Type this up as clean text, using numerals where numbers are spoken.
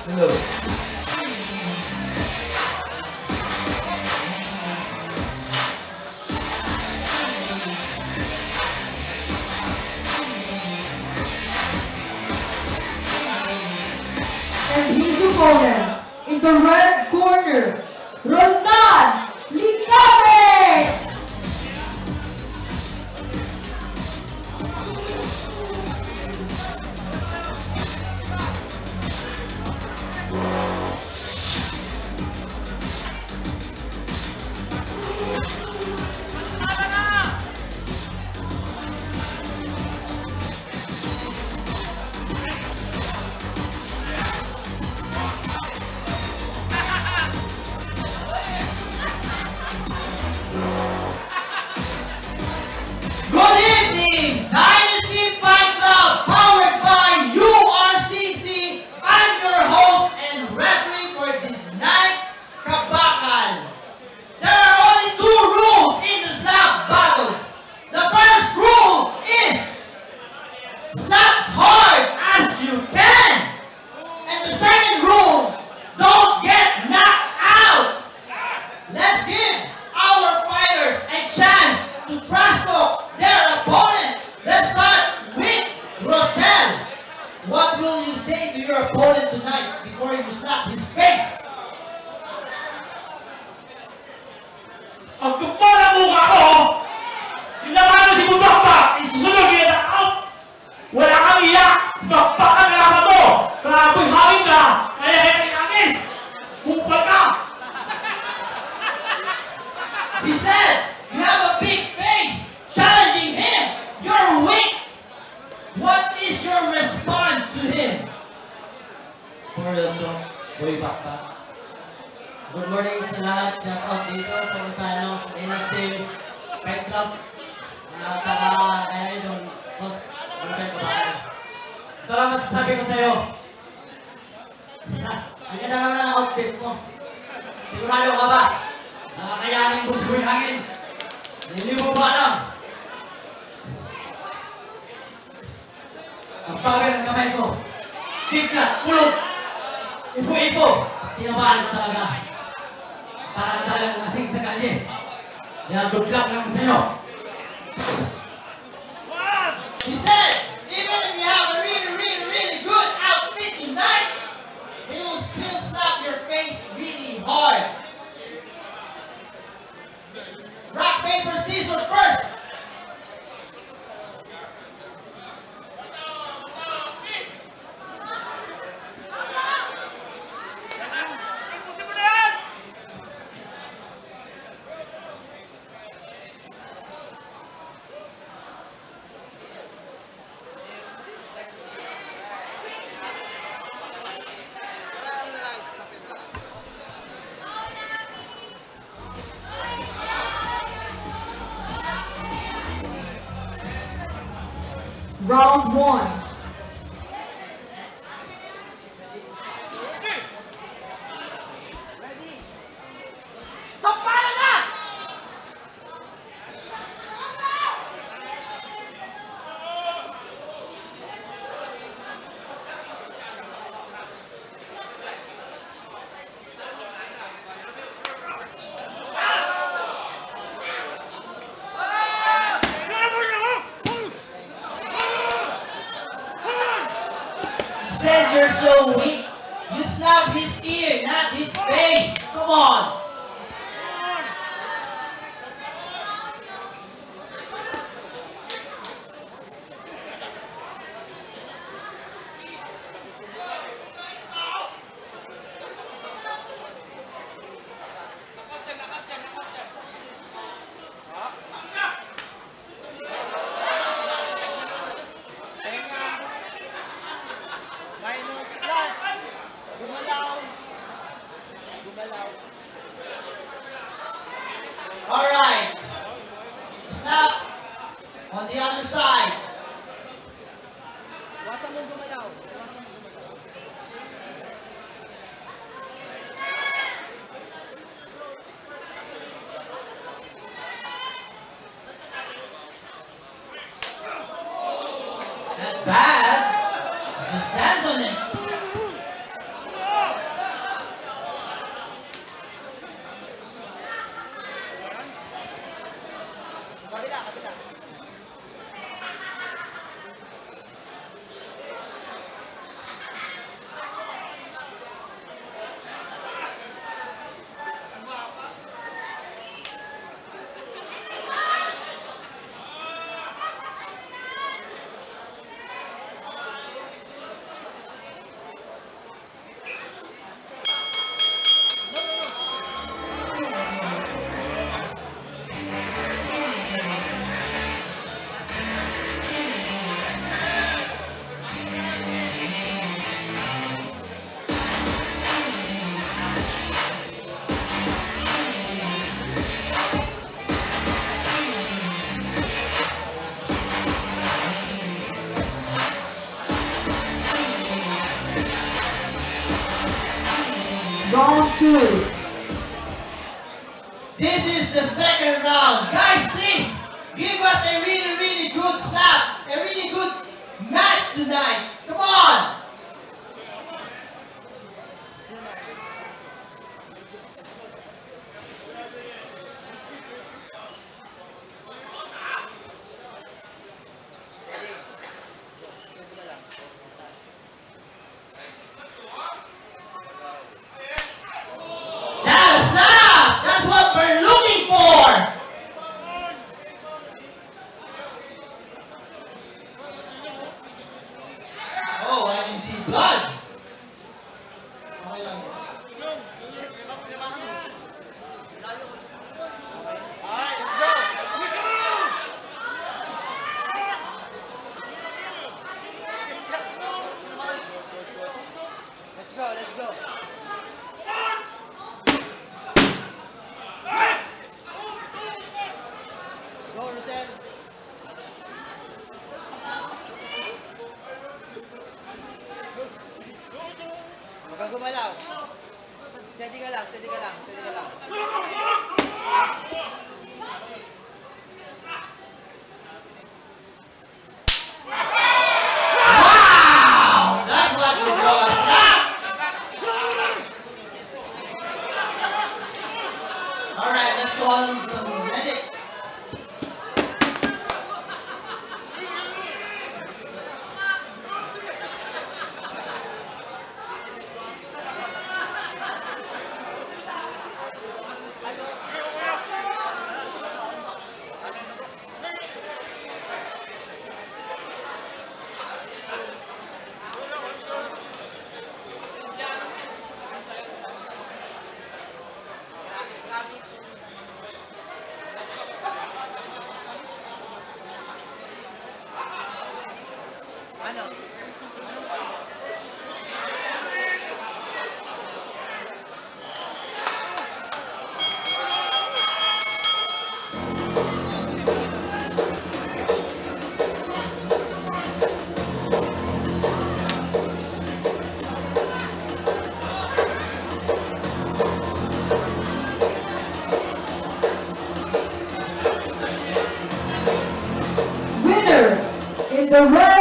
Hello. And his opponents in the red corner, Roldan Licabe! What will you say to your opponent tonight before you slap his face? Ang kapal ang mukha ko! Ginawa mo si Bubakbak! Isusunod yun na out! Wala kang iyak! Bakbak ang laban mo! Karaboy hawin ka! Kaya kailangan Kupal ka! He said, you have a big face! Challenging him! You're weak! What is your response to him? Boy Bakbak. Good morning sa lahat. Shout out dito sa Dynasty Fight Club. At saka kaya yung boss. Ito lang masasabi ko sa'yo. Ang ganda naman ang outfit mo. Sigurado ka ba? Nakakayanin mo sa hangin. Hindi mo ba alam? Ang pagawin ng kamay ko. Kiklat, kulot. Ipo-ipo. Tinamaan ka talaga. Para talagang umasing sa kalye. Kaya good luck lang sa inyo. He said, even if you have a really good outfit tonight, he will still slap your face really hard. Rock, paper, scissors first. Round 1. Said you're so weak. You slap his ear, not his face. Come on. Alright. Snap on the other side. Not bad. Just stands on it. Round 2. This is the second round. Guys, please give us a really, really good slap, a really good match tonight. Come on! That's slap! That's what we're looking for! Oh, I can see blood. Okay lang. Let's go. Go, Rosel. Huwag kang gumalaw. Steady ka lang. Wow! That's what you call a slap! Alright, let's go on some medic. Ano? Winner in the red